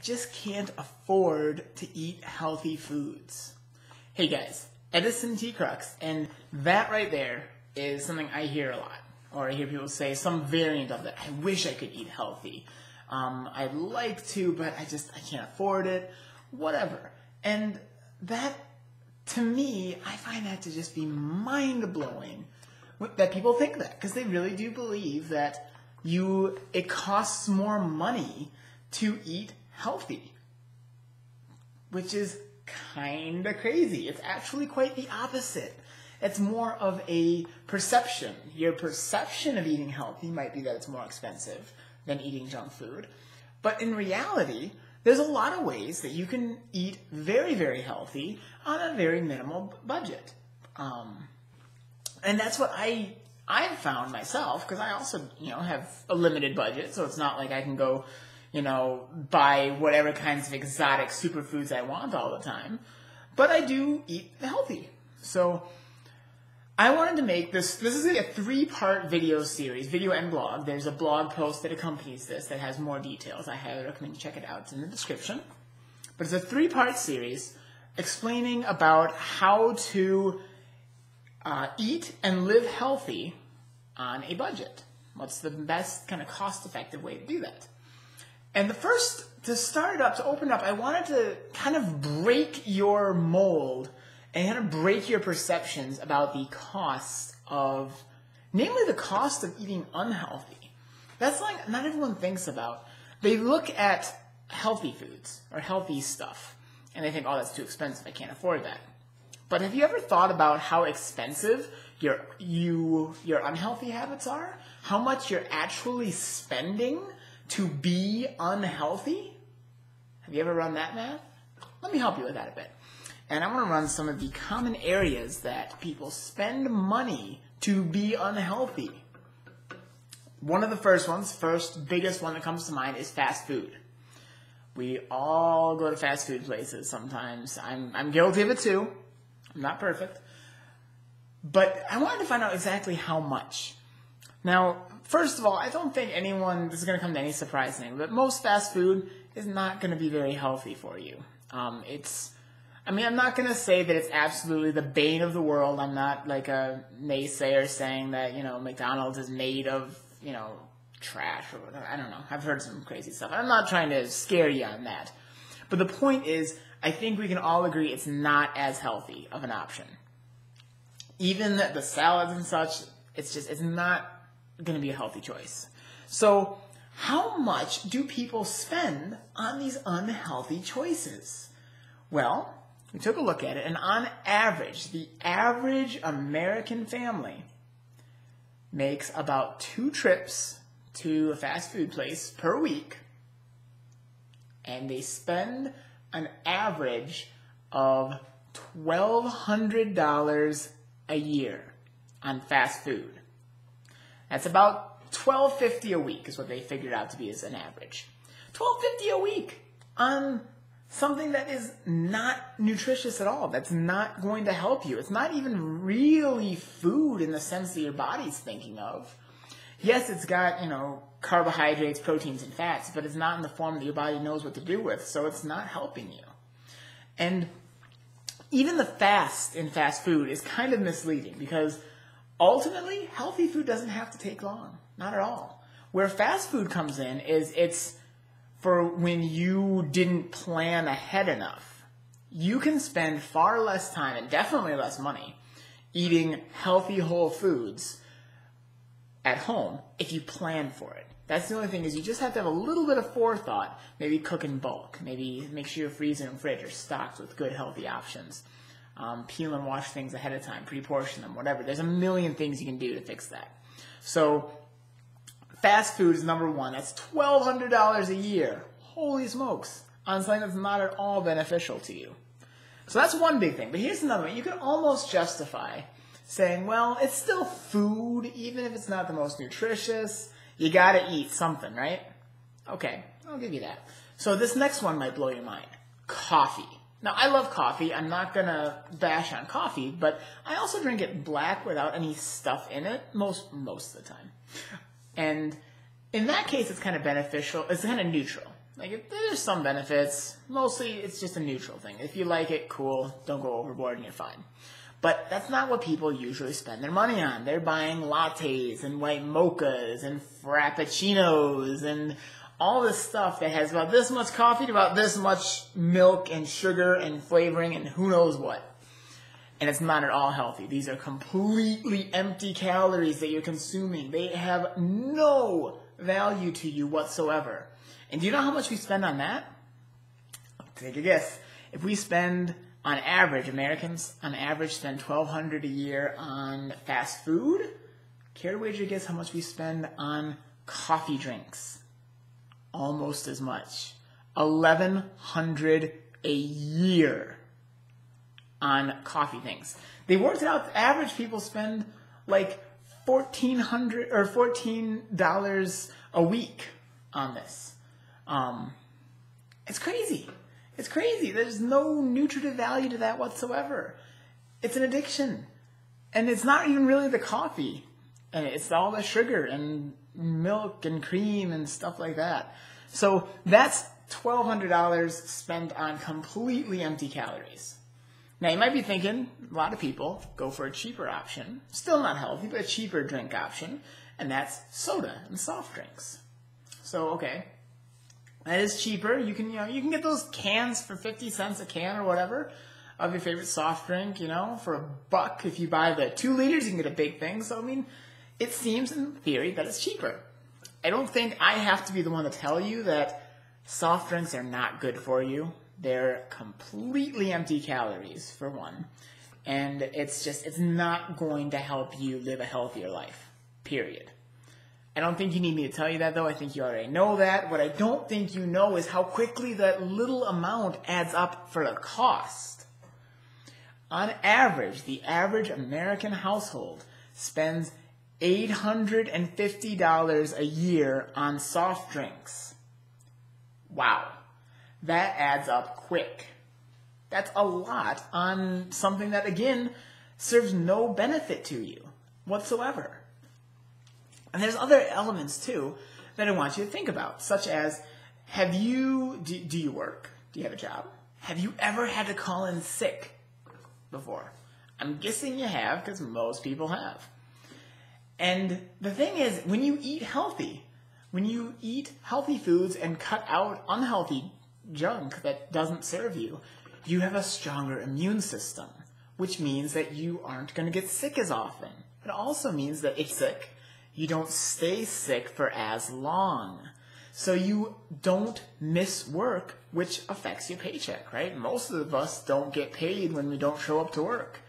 just can't afford to eat healthy foods. Hey guys, Edison T. Crux, and that right there is something I hear a lot. Or I hear people say some variant of that. I wish I could eat healthy. I'd like to, but I can't afford it. Whatever. And that, to me, I find that to just be mind-blowing that people think that. Because they really do believe that it costs more money to eat healthy. Which is kind of crazy. It's actually quite the opposite. It's more of a perception. Your perception of eating healthy might be that it's more expensive than eating junk food. But in reality, there's a lot of ways that you can eat very, very healthy on a very minimal budget. And that's what I've found myself, because I also, have a limited budget, so it's not like I can go, buy whatever kinds of exotic superfoods I want all the time. But I do eat healthy. So I wanted to make this is a 3-part video series, video and blog. There's a blog post that accompanies this that has more details. I highly recommend you check it out. It's in the description. But it's a 3-part series explaining about how to eat and live healthy on a budget. What's the best kind of cost-effective way to do that? And to open up, I wanted to kind of break your mold and kind of break your perceptions about the cost of, namely the cost of eating unhealthy. That's like not everyone thinks about. They look at healthy foods or healthy stuff, and they think, oh, that's too expensive, I can't afford that. But have you ever thought about how expensive your unhealthy habits are? How much you're actually spending to be unhealthy? Have you ever run that math? Let me help you with that a bit. And I want to run some of the common areas that people spend money to be unhealthy. One of the first biggest one that comes to mind is fast food. We all go to fast food places sometimes. I'm guilty of it too. I'm not perfect. But I wanted to find out exactly how much. Now, first of all, I don't think this is going to come to any surprise thing, but most fast food is not going to be very healthy for you. I'm not going to say that it's absolutely the bane of the world. I'm not like a naysayer saying that, McDonald's is made of, trash or whatever. I don't know. I've heard some crazy stuff. I'm not trying to scare you on that. But the point is, I think we can all agree it's not as healthy of an option. Even the salads and such, it's not going to be a healthy choice. So how much do people spend on these unhealthy choices? Well, we took a look at it, and on average, the average American family makes about 2 trips to a fast food place per week, and they spend an average of $1,200 a year on fast food. That's about $1,250 a week is what they figured out to be as an average. $1,250 a week on something that is not nutritious at all, that's not going to help you. It's not even really food in the sense that your body's thinking of. Yes, it's got, carbohydrates, proteins, and fats, but it's not in the form that your body knows what to do with, so it's not helping you. And even the fast in fast food is kind of misleading because ultimately, healthy food doesn't have to take long. Not at all. Where fast food comes in is it's for when you didn't plan ahead enough. You can spend far less time and definitely less money eating healthy whole foods at home if you plan for it. That's the only thing, is you just have to have a little bit of forethought. Maybe cook in bulk. Maybe make sure your freezer and fridge are stocked with good healthy options. Peel and wash things ahead of time, pre-portion them, whatever. There's a million things you can do to fix that. So fast food is number one. That's $1,200 a year. Holy smokes. On something that's not at all beneficial to you. So that's one big thing. But here's another one. You can almost justify saying, well, it's still food, even if it's not the most nutritious. You gotta eat something, right? Okay, I'll give you that. So this next one might blow your mind. Coffee. Now, I love coffee. I'm not going to bash on coffee, but I also drink it black without any stuff in it most of the time. And in that case, it's kind of beneficial. It's kind of neutral. Like, there's some benefits. Mostly, it's just a neutral thing. If you like it, cool. Don't go overboard and you're fine. But that's not what people usually spend their money on. They're buying lattes and white mochas and frappuccinos and all this stuff that has about this much coffee to about this much milk and sugar and flavoring and who knows what. And it's not at all healthy. These are completely empty calories that you're consuming. They have no value to you whatsoever. And do you know how much we spend on that? Take a guess. If we spend, on average, Americans on average spend $1,200 a year on fast food, care to wager guess how much we spend on coffee drinks? Almost as much. $1,100 a year on coffee things. They worked it out. Average people spend like $1,400 or $14 a week on this. It's crazy. It's crazy. There's no nutritive value to that whatsoever. It's an addiction. And it's not even really the coffee. And it's all the sugar and milk and cream and stuff like that. So that's $1,200 spent on completely empty calories. Now you might be thinking, a lot of people go for a cheaper option. Still not healthy, but a cheaper drink option. And that's soda and soft drinks. So, okay. That is cheaper. You can get those cans for 50 cents a can or whatever of your favorite soft drink, for $1. If you buy the 2 liters, you can get a big thing. So, I mean, it seems in theory that it's cheaper. I don't think I have to be the one to tell you that soft drinks are not good for you. They're completely empty calories, for one. And it's not going to help you live a healthier life, period. I don't think you need me to tell you that, though. I think you already know that. What I don't think you know is how quickly that little amount adds up for the cost. On average, the average American household spends $850 a year on soft drinks. Wow. That adds up quick. That's a lot on something that, again, serves no benefit to you whatsoever. And there's other elements, too, that I want you to think about, such as, do you work? Do you have a job? Have you ever had to call in sick before? I'm guessing you have, because most people have. And the thing is, when you eat healthy foods and cut out unhealthy junk that doesn't serve you, you have a stronger immune system, which means that you aren't going to get sick as often. It also means that if sick, you don't stay sick for as long. So you don't miss work, which affects your paycheck, right? Most of us don't get paid when we don't show up to work.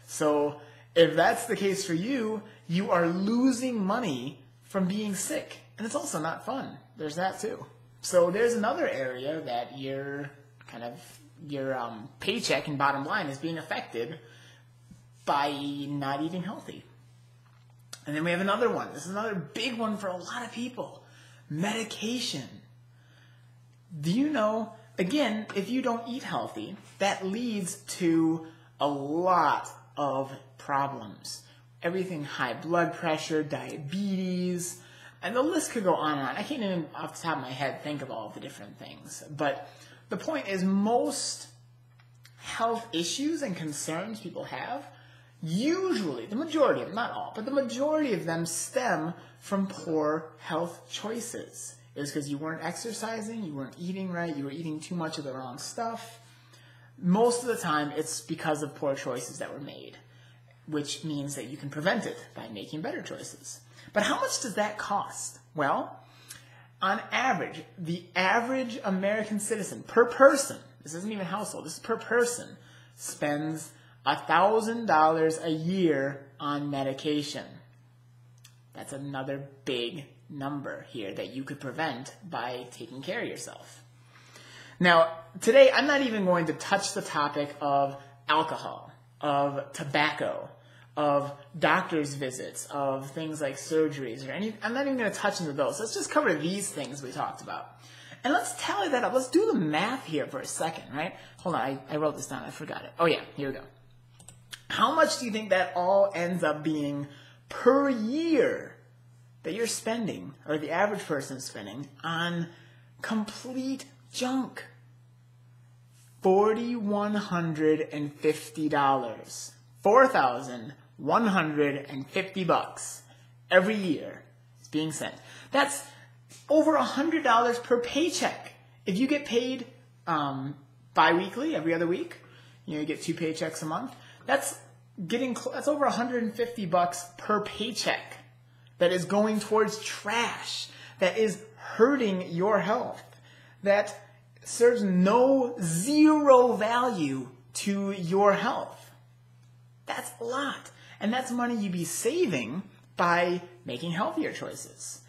So if that's the case for you, you are losing money from being sick. And it's also not fun. There's that too. So there's another area that your paycheck and bottom line is being affected by not eating healthy. And then we have another one. This is another big one for a lot of people. Medication. Do you know, again, if you don't eat healthy, that leads to a lot of problems. Everything high blood pressure, diabetes, and the list could go on and on. I can't even off the top of my head think of all of the different things. But the point is, most health issues and concerns people have, usually, the majority of them, not all, but the majority of them stem from poor health choices. It was because you weren't exercising, you weren't eating right, you were eating too much of the wrong stuff. Most of the time, it's because of poor choices that were made, which means that you can prevent it by making better choices. But how much does that cost? Well, on average, the average American citizen per person, this isn't even household, this is per person, spends $1,000 a year on medication. That's another big number here that you could prevent by taking care of yourself. Now, today I'm not even going to touch the topic of alcohol, of tobacco, of doctor's visits, of things like surgeries, I'm not even going to touch into those. Let's just cover these things we talked about. And let's tally that up. Let's do the math here for a second, right? Hold on, I wrote this down. I forgot it. Oh yeah, here we go. How much do you think that all ends up being per year that you're spending, or the average person is spending, on Complete junk. $4,150. $4,150 every year is being sent. That's over $100 per paycheck. If you get paid bi-weekly, every other week, you get 2 paychecks a month, that's over $150 per paycheck that is going towards trash, that is hurting your health, that serves zero value to your health. That's a lot. And that's money you'd be saving by making healthier choices.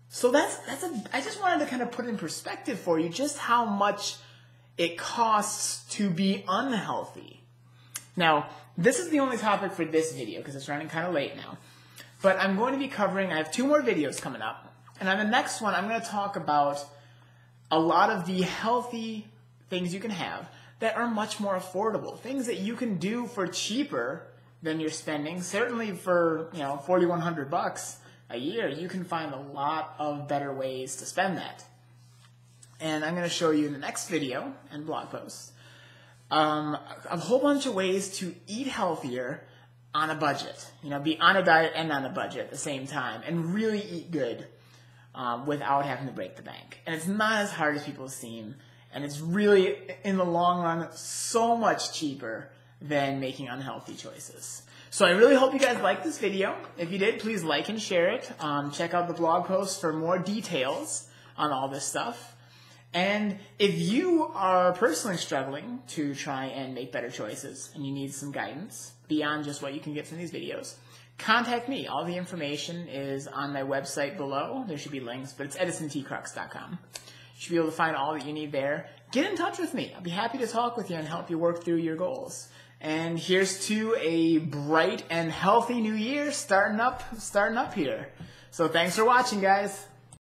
So I just wanted to kind of put in perspective for you just how much it costs to be unhealthy. Now, this is the only topic for this video because it's running kind of late now. But I'm going to be I have 2 more videos coming up. And on the next one, I'm going to talk about a lot of the healthy things you can have that are much more affordable. Things that you can do for cheaper than you're spending. Certainly for, $4,100 a year, you can find a lot of better ways to spend that. And I'm going to show you in the next video and blog post a whole bunch of ways to eat healthier on a budget. Be on a diet and on a budget at the same time and really eat good without having to break the bank. And it's not as hard as people seem. And it's really, in the long run, so much cheaper than making unhealthy choices. So I really hope you guys liked this video. If you did, please like and share it. Check out the blog post for more details on all this stuff. And if you are personally struggling to try and make better choices and you need some guidance beyond just what you can get from these videos, contact me. All the information is on my website below. There should be links, but it's edisontcrux.com. You should be able to find all that you need there. Get in touch with me. I'll be happy to talk with you and help you work through your goals. And here's to a bright and healthy new year starting up here. So thanks for watching, guys.